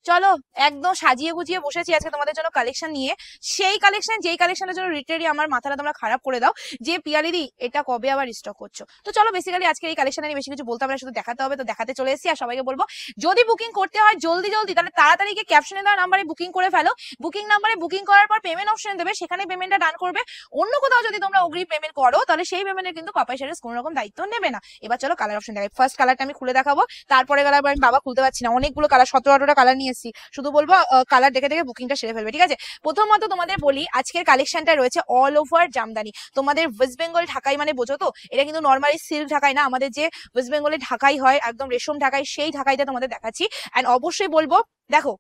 চলো একদম সাজিয়ে গুজিয়ে বসেছি আজকে তোমাদের জন্য কালেকশন নিয়ে। সেই কালেকশন যেই কালেকশনের জন্য লিটারালি আমার মাথাটা তোমরা খারাপ করে দাও যে পিয়ালিদি এটা কবে আবার স্টক করছো। তো চলো বেসিক্যালি আজকে এই কালেকশন নিয়ে বেশি কিছু বলতে হবে না, শুধু দেখাতে হবে। তো দেখাতে চলে এসেছি। আর সবাইকে বলবো যদি বুকিং করতে হয় জলদি জলদি তাহলে তাড়াতাড়ি গিয়ে ক্যাপশনে দেওয়া নাম্বারে বুকিং করে ফেলো। বুকিং নাম্বারে বুকিং করার পর পেমেন্ট অপশন দেবে, সেখানে পেমেন্টটা ডান করবে। অন্য কোথাও যদি তোমরা অগ্রিম পেমেন্ট করো তাহলে সেই পেমেন্টের কিন্তু পাপাই শাড়িজ কোনো রকম দায়িত্ব নেবে না। এবার চলো কালার অপশন দেখাই। ফার্স্ট কালারটা আমি খুলে দেখাবো, তারপরে কালার আমি বাবা খুলতে পারছি না, অনেকগুলো কালার 17-18টা কালার নিয়ে এসেছি। শুধু বলবো কালার দেখে দেখে বুকিংটা সেরে ফেলবে, ঠিক আছে? প্রথমত তোমাদের বলি আজকের কালেকশনটা রয়েছে অল ওভার জামদানি। তোমাদের ওয়েস্ট বেঙ্গল ঢাকাই মানে বোঝো তো, এটা কিন্তু নর্মালি সিল্ক ঢাকাই না, আমাদের যে ওয়েস্ট বেঙ্গলে ঢাকাই হয় একদম রেশম ঢাকাই, সেই ঢাকাইটা তোমাদের দেখাচ্ছি। এন্ড অবশ্যই বলবো দেখো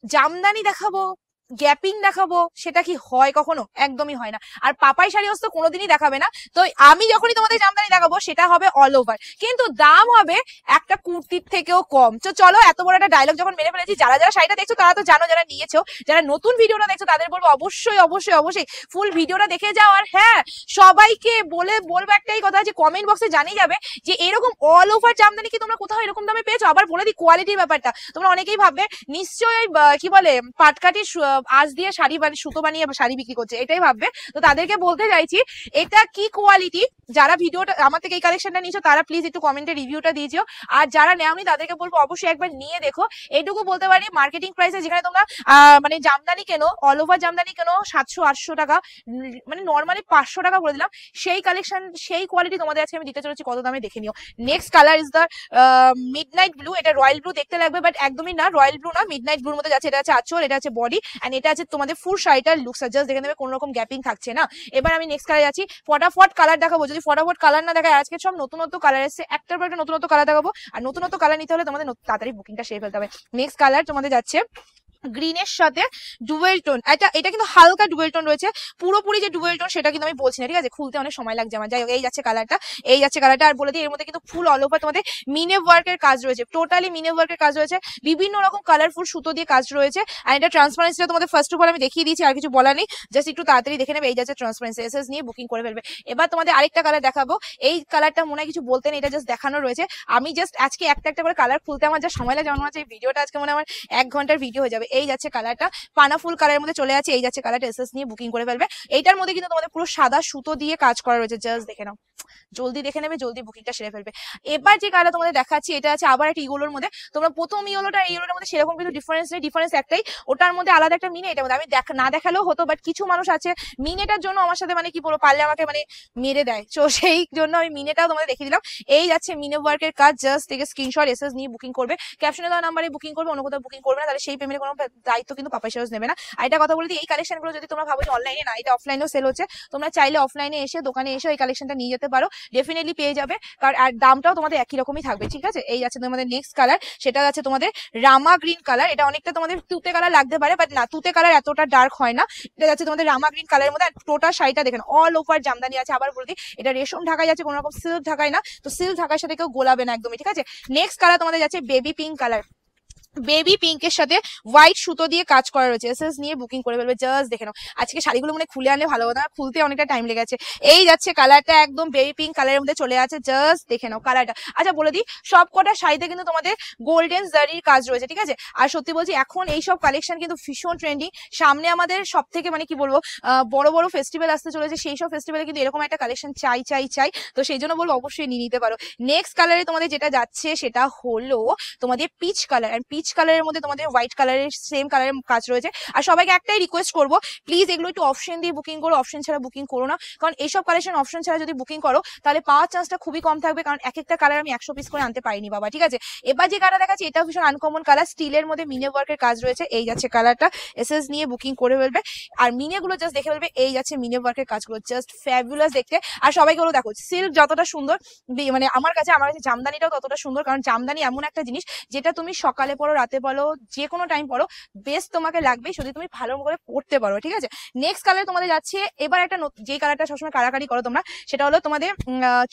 জামদানি দেখাবো গ্যাপিং দেখাবো সেটা কি হয় কখনো? একদমই হয় না। আর পাপাই শাড়ি তো কোনোদিনই দেখাবে না। তো আমি যখনই তোমাদের জামদানি দেখাবো সেটা হবে অল ওভার, কিন্তু দাম হবে একটা কুর্তির থেকেও কম। তো চলো এত বড় একটা ডায়লগ যখন মেরে ফেলেছি, যারা যারা শাড়িটা দেখছো তারা তো জানো, যারা নিয়েছো, যারা নতুন ভিডিওটা দেখছো তাদের বলবো অবশ্যই অবশ্যই অবশ্যই ফুল ভিডিওটা দেখে যাও। আর হ্যাঁ, সবাইকে বলবো একটাই কথা, যে কমেন্ট বক্সে জানিয়ে যাবে যে এরকম অল ওভার জামদানি কি তোমরা কোথাও এরকম দামে পেয়েছো। আবার বলে দিই কোয়ালিটির ব্যাপারটা, তোমরা অনেকেই ভাববে নিশ্চয়ই কি বলে পাটকাঠি আঁশ দিয়ে শাড়ি সুতো বানিয়ে শাড়ি বিক্রি করছে, এটাই ভাববে। তো তাদেরকে বলতে চাইছি এটা কি কোয়ালিটি, যারা ভিডিওটা আমার থেকে এই কালেকশনটা নিয়েছো তারা প্লিজ একটু কমেন্টে রিভিউটা দিয়েছো। আর যারা নেওনি তাদেরকে বলবো অবশ্যই একবার নিয়ে দেখো। এইটুকু বলতে পারি মার্কেটিং প্রাইসে যেখানে তোমরা মানে জামদানি কেনো, অল ওভার জামদানি কেনো 700-800 টাকা, মানে নর্মালি 500 টাকা বলে দিলাম, সেই কালেকশন সেই কোয়ালিটি তোমাদের আজকে আমি দিতে চলেছি কত দামে দেখে নিও। Next colour is the midnight blue. এটা রয়্যাল ব্লু দেখতে লাগবে বাট একদমই না, রয়্যাল ব্লু না, মিডনাইট ব্লুর মধ্যে যাচ্ছে। এটা আছে আঁচল, এটা আছে বডি, এন্ড এটা আছে তোমাদের ফুল শাড়িটার লুকস। জাস্ট দেখে নেবে কোনো রকম গ্যাপিং থাকছে না। এবার আমি নেক্সট কালার যাচ্ছি, ফটাফট কালার দেখাবো। যদি ফটাফট কালার না দেখায়, আজকে সব নতুনত্ব কালার এসেছে, একটার পর একটা নতুনত্ব কালার দেখাবো। আর নতুনত্ব কালার নিতে হলে তোমাদের তাড়াতাড়ি বুকিংটা সেরে ফেলতে হবে। নেক্সট কালার তোমাদের যাচ্ছে গ্রিনের সাথে ডুয়েল টোন। এটা কিন্তু হালকা ডুয়েল টোন রয়েছে, পুরোপুরি যে ডুয়েল টোন সেটা কিন্তু আমি বলছি না, ঠিক আছে? খুলতে অনেক সময় লাগছে আমার। যাই হোক, এই যাচ্ছে কালারটা, এই যাচ্ছে কালারটা। আর বলে দিই এর মধ্যে কিন্তু ফুল অল ওভার তোমাদের মিনে ওয়ার্কের কাজ রয়েছে, টোটালি মিনে ওয়ার্কের কাজ রয়েছে, বিভিন্ন রকম কালারফুল সুতো দিয়ে কাজ রয়েছে। আর এটা ট্রান্সপারেন্সিটা তোমাদের ফার্স্ট অফ অল আমি দেখিয়ে দিয়েছি, আর কিছু বলার নেই, জাস্ট একটু তাড়াতাড়ি দেখে নেবে। এই যাচ্ছে ট্রান্সপারেন্সি, এসএস নিয়ে বুকিং করে ফেলবে। এবার তোমাদের আরেকটা কালার দেখাবো, এই কালারটা মনে হয় কিছু বলতে নেই, এটা জাস্ট দেখানো রয়েছে। আমি জাস্ট আজকে একটা একটা করে কালার খুলতে আমার যা সময় লাগে, আমার হচ্ছে এই ভিডিওটা আজকে মনে আমার 1 ঘন্টার ভিডিও হয়ে যাবে। এই যাচ্ছে কালারটা, পানা ফুল কালারের মধ্যে চলে আছে। এই যাচ্ছে কালারটা, এসএস নিয়ে বুকিং করে ফেলবে। এইটার মধ্যে কিন্তু তোমাদের পুরো সাদা সুতো দিয়ে কাজ করা রয়েছে, জাস্ট দেখে নাও, জলদি দেখে নেবে, জলদি বুকিংটা সেরে ফেলবে। এবার যে কালার তোমাদের দেখাচ্ছি এটা আছে আবার একটা ইয়েলোর মধ্যে। তোমরা প্রথম ইয়েলোটা এই ইয়েলোর মধ্যে সেরকম কিছু ডিফারেন্স নেই, ডিফারেন্স একটাই, ওটার মধ্যে আলাদা একটা মিনে, এটার মধ্যে আমি না দেখালেও হতো, বাট কিছু মানুষ আছে মিনেটার জন্য আমার সাথে মানে কি বলবো পারলে আমাকে মানে মেরে দেয়, তো সেই জন্য আমি মিনেটাও তোমাদের দেখিয়ে দিলাম। এই যাচ্ছে মিনে ওয়ার্কের কাজ, জাস্ট থেকে স্ক্রিনশট এসএস নিয়ে বুকিং করবে, ক্যাপশনে দেওয়া নাম্বারে বুকিং করবে, অন্য কোথাও বুকিং করবে না, তাহলে সেই পেমেন্টের কোনো দায়িত্ব কিন্তু পাপাই শাড়িজ নেবে না। আর এটা কথা বলে দিই এই কালেকশনগুলো যদি তোমরা ভাবো যে অনলাইনে না, এটা অফলাইনেও সেল হচ্ছে, তোমরা চাইলে অফলাইনে এসে দোকানে এসে এই কালেকশনটা নিয়ে যেতে পারো, ডেফিনেটলি পেয়ে যাবে। কারণ আর দামটাও তোমাদের একই রকমই থাকবে, ঠিক আছে? এই আছে তোমাদের নেক্সট কালার, সেটা আছে তোমাদের রামা গ্রিন কালার। এটা অনেকটা তোমাদের তুতে কালার লাগতে পারে, বাট না, তুতে কালার এতটা ডার্ক হয় না। এটা যাচ্ছে তোমাদের রামা গ্রিন কালারের মধ্যে। টোটাল শাড়িটা দেখেন অল ওভার জামদানি আছে। আবার বলে দিই এটা রেশম ঢাকায় যাচ্ছে, কোনো রকম সিল্ক ঢাকায় না, তো সিল্ক ঢাকার সাথে কেউ গোলাবে না একদমই, ঠিক আছে? নেক্সট কালার তোমাদের যাচ্ছে বেবি পিঙ্ক কালার, বেবি পিঙ্কের সাথে হোয়াইট সুতো দিয়ে কাজ করা রয়েছে, এসএস নিয়ে বুকিং করে ফেলবে। জাস্ট দেখে নাও, আজকে শাড়িগুলো মানে খুলে আনলে ভালো হতো, খুলতে অনেকটা টাইম লেগেছে। এই যাচ্ছে কালারটা, একদম বেবি পিঙ্ক কালারের মধ্যে চলে আছে, জাস্ট দেখে নাও কালারটা। আচ্ছা বলে দিই সব কটা শাড়িতে কিন্তু তোমাদের গোল্ডেন জারির কাজ রয়েছে, ঠিক আছে? আর সত্যি বলছি এখন এইসব কালেকশন কিন্তু ভীষণ ট্রেন্ডিং। সামনে আমাদের সব থেকে মানে কি বলবো বড় বড় ফেস্টিভ্যাল আসতে চলেছে, সেই সব ফেস্টিভ্যালে কিন্তু এরকম একটা কালেকশন চাই চাই চাই, তো সেই জন্য বলবো অবশ্যই নিয়ে নিতে পারো। নেক্সট কালারে তোমাদের যেটা যাচ্ছে সেটা হলো তোমাদের পিচ কালার, আর পিচ কালারের মধ্যে তোমাদের হোয়াইট কালারের সেম কালারের কাজ রয়েছে। আর সবাইকে একটাই রিকোয়েস্ট করবো, প্লিজ এগুলো একটু অপশন দিয়ে বুকিং করো, অপশন ছাড়া বুকিং করো না, কারণ এইসব কালেকশন অপশন ছাড়া যদি বুকিং করো তাহলে পাওয়ার চান্সটা খুবই কম থাকবে, কারণ এক একটা কালার আমি 100 পিস করে আনতে পারিনি বাবা, ঠিক আছে? এবার যে কালার দেখাচ্ছি এটাও ভীষণ আনকমন কালার, স্টিলের মধ্যে মিনে ওয়ার্কের কাজ রয়েছে। এই যাচ্ছে কালারটা, এসএস নিয়ে বুকিং করে ফেলবে। আর মিনে গুলো জাস্ট দেখে ফেলবে, এই যাচ্ছে মিনে ওয়ার্কের কাজগুলো, জাস্ট ফ্যাবুলাস দেখতে। আর সবাইকে বলো দেখো সিল্ক যতটা সুন্দর, মানে আমার কাছে জামদানিটাও ততটা সুন্দর, কারণ জামদানি এমন একটা জিনিস যেটা তুমি সকালে পড়ো, রাতে বলো, যে কোনো টাইম পড়ো, বেস্ট তোমাকে লাগবে যদি তুমি ভালো করে পড়তে পারো, ঠিক আছে? নেক্সট কালার তোমাদের যাচ্ছে এবার একটা যে কালারটা সবসময় কারাকারি করো তোমরা, সেটা হলো তোমাদের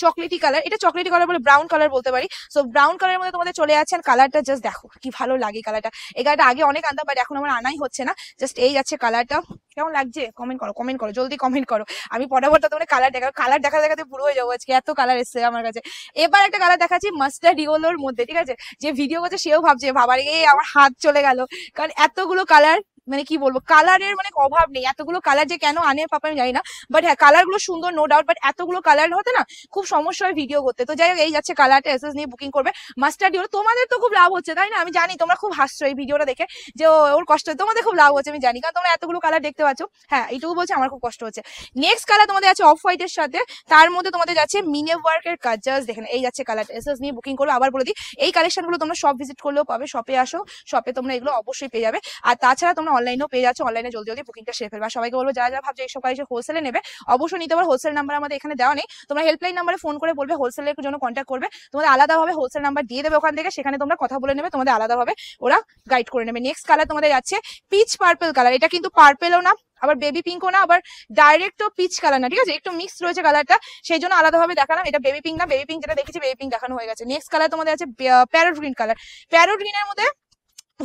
চকলেটি কালার। এটা চকলেটি কালার বলে ব্রাউন কালার বলতে পারি। সো ব্রাউন কালারের মধ্যে তোমাদের চলে যাচ্ছে, আর কালারটা জাস্ট দেখো কি ভালো লাগে কালারটা। এই কালারটা আগে অনেক আনতাম, বাট এখন আমার আনাই হচ্ছে না। জাস্ট এই যাচ্ছে কালারটা, কেমন লাগছে কমেন্ট করো, কমেন্ট করো, জলদি কমেন্ট করো। আমি পটাপট তোমাদের কালার দেখাবো, কালার দেখা দেখাতে পুরো হয়ে যাবো আজকে, এত কালার এসছে আমার কাছে। এবার একটা কালার দেখাচ্ছি মাস্টার্ড ইয়েলোর মধ্যে, ঠিক আছে? যে ভিডিও করছে সেও ভাবছে বাবার আমার হাত চলে গেল, কারণ এতগুলো কালার, মানে কি বলবো, কালারের মানে অভাব নেই। এতগুলো কালার যে কেন আনে পাপা আমি জানি না, বাট হ্যাঁ কালার গুলো সুন্দর নো ডাউট, বাট এতগুলো কালার হতে না খুব সমস্যা হয় ভিডিও করতে। তো যাই হোক, এই যাচ্ছে কালারটা, এসএস নিয়ে বুকিং করবে মাস্টার্ড ইয়েলো। তোমাদের তো খুব লাভ হচ্ছে তাই না? আমি জানি তোমরা খুব হাসছো এই ভিডিওটা দেখে, যে ওর কষ্ট, তোমাদের খুব লাভ হচ্ছে আমি জানি, কারণ তোমরা এতগুলো কালার দেখতে পাচ্ছ। হ্যাঁ এইটুকু বলছে, আমার খুব কষ্ট হচ্ছে। নেক্সট কালার তোমাদের আছে অফ হোয়াইটের সাথে, তার মধ্যে তোমাদের যাচ্ছে মিনে ওয়ার্কের কাজ। জাস্ট দেখেন, এই যাচ্ছে কালার, এসএস নিয়ে বুকিং করবে। আবার বলে দিই, এই কালেকশন গুলো তোমরা শপ ভিজিট করলেও পাবে, শপে আসো, শপে তোমরা এগুলো অবশ্যই পেয়ে যাবে। আর তাছাড়া তোমরা অনলাইনেও পেয়ে যাচ্ছ, অনলাইনে জলদি জলদি বুকিংটা সেরে ফেলবে। আর সবাইকে বলবো যারা যারা ভাবছো এইসব কালেকশন হোলসেলে নেবে, অবশ্যই নিতে পারো। হোলসেল নাম্বার আমাদের এখানে দেওয়া নেই, তোমরা হেল্পলাইন নাম্বারে ফোন করে বলবে, হোলসেলের জন্য কন্ট্যাক্ট করবে, তোমাদের আলাদাভাবে হোলসেল নাম্বার দিয়ে দেবে ওখান থেকে, সেখানে তোমরা কথা বলে নেবে, তোমাদের আলাদাভাবে ওরা গাইড করে নেবে। নেক্সট কালার তোমাদের যাচ্ছে পিচ পার্পল কালার। এটা কিন্তু পার্পেলও না, আবার বেবি পিঙ্কও না, আবার ডাইরেক্টও পিচ কালার না, ঠিক আছে? একটু মিক্স রয়েছে কালারটা, সেই জন্য আলাদাভাবে দেখালাম। এটা বেবি পিঙ্ক না, বেবি পিঙ্ক যেটা দেখেছি বেবি পিঙ্ক দেখানো হয়ে গেছে। নেক্সট কালার তোমাদের আছে প্যারট গ্রিন কালার। প্যারট গ্রিনের মধ্যে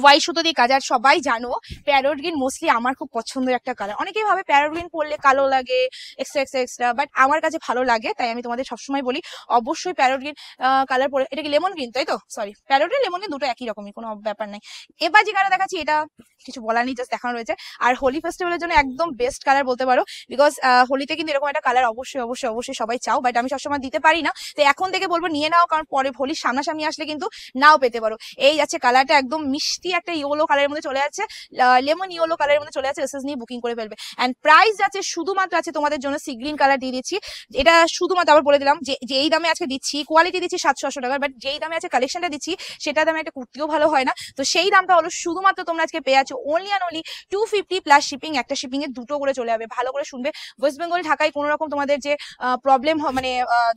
হোয়াইট সুতো দিয়ে কাজ। আর সবাই জানো প্যারট গ্রিন মোস্টলি আমার খুব পছন্দের একটা কালার। অনেকেই ভাবে প্যারট গ্রিন পরলে কালো লাগে, এক্সট্রা এক্সট্রা এক্সট্রা, বাট আমার কাছে ভালো লাগে, তাই আমি তোমাদের সবসময় বলি অবশ্যই প্যারট গ্রিন কালার পরে। এটা কি লেমন গ্রিন তাই তো? Sorry, parrot green lemon green দুটো একই রকমই, কোনো ব্যাপার নাই। এবার যে কালার দেখাচ্ছি এটা কিছু বলার নেই, জাস্ট দেখানো রয়েছে। আর হোলি ফেস্টিভ্যালের জন্য একদম বেস্ট কালার বলতে পারো, বিকজ হোলিতে কিন্তু এরকম একটা কালার অবশ্যই অবশ্যই অবশ্যই সবাই চাও, বাট আমি সবসময় দিতে পারি না। তো এখন থেকে বলবো নিয়ে নাও, কারণ পরে হোলির সামনাসামনি আসলে কিন্তু নাও পেতে পারো। এই যাচ্ছে কালারটা, একদম মিষ্টি একটা ইয়েলো কালারের মধ্যে চলে যাচ্ছে, লেমন ইয়েলো কালারের মধ্যে চলে যাচ্ছে। এসএস নিয়ে বুকিং করে ফেলবে। এন্ড প্রাইস যাচ্ছে শুধুমাত্র আছে তোমাদের জন্য সি গ্রিন কালার দিয়ে দিচ্ছি। এটা শুধুমাত্র আবার বলে দিলাম যে এই দামে আজকে দিচ্ছি, কোয়ালিটি দিচ্ছি 700-800 টাকার, বাট যেই দামে আছে কালেকশনটা দিচ্ছি সেটা দামে একটা কুর্তিও ভালো হয় না। তো সেই দামটা হলো শুধুমাত্র তোমরা আজকে পেয়ে যাচ্ছ only and only 250 plus shipping. একটা শিপিং এ দুটো করে চলে যাবে। ভালো করে শুনবে, ওয়েস্ট বেঙ্গল ঢাকায় কোনো রকম তোমাদের যে প্রবলেম মানে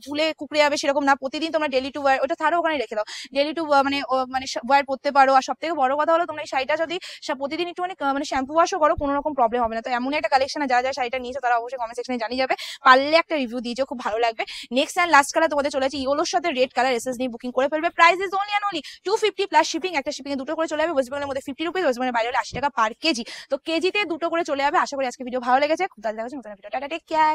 ধুলে কুকড়ে যাবে সেরকম না। প্রতিদিন তোমরা ডেলি টু ওয়ার, ওটা থারো ওখানে রেখে দাও, ডেলি টু মানে মানে ওয়ার পড়তে পারো। আর সব থেকে বড় কথা হলো তোমরা এই শাড়িটা যদি প্রতিদিন একটু মানে শ্যাম্পু ওয়াশও করো, কোনো রকম প্রবলেম হবে না। তো এমন একটা কালেকশন, যারা যারা শাড়িটা নিয়েছো তারা অবশ্যই কমেন্ট সেকশনে জানিয়ে যাবে, পারলে একটা রিভিউ দিয়েছো, খুব ভালো লাগবে। নেক্সট অ্যান্ড লাস্ট কালার তোমাদের চলে আছে ইয়েলোর সাথে রেড কালার। এসএস নিয়ে বুকিং করে ফেলবে। Price is only and only 250 plus shipping. একটা শিপিং এ দুটো করে চলে যাবে। ওয়েস্ট বেঙ্গলের মধ্যে 50 রুপিস, ওয়েস্ট বেঙ্গলের বাইরে হলে 80 টাকা পার কেজি। তো কেজিতে দুটো করে চলে যাবে। আশা করি আজকে ভিডিও ভালো লেগেছে। খুব তাড়াতাড়ি দেখা হচ্ছে নতুন ভিডিও। Tata, take care.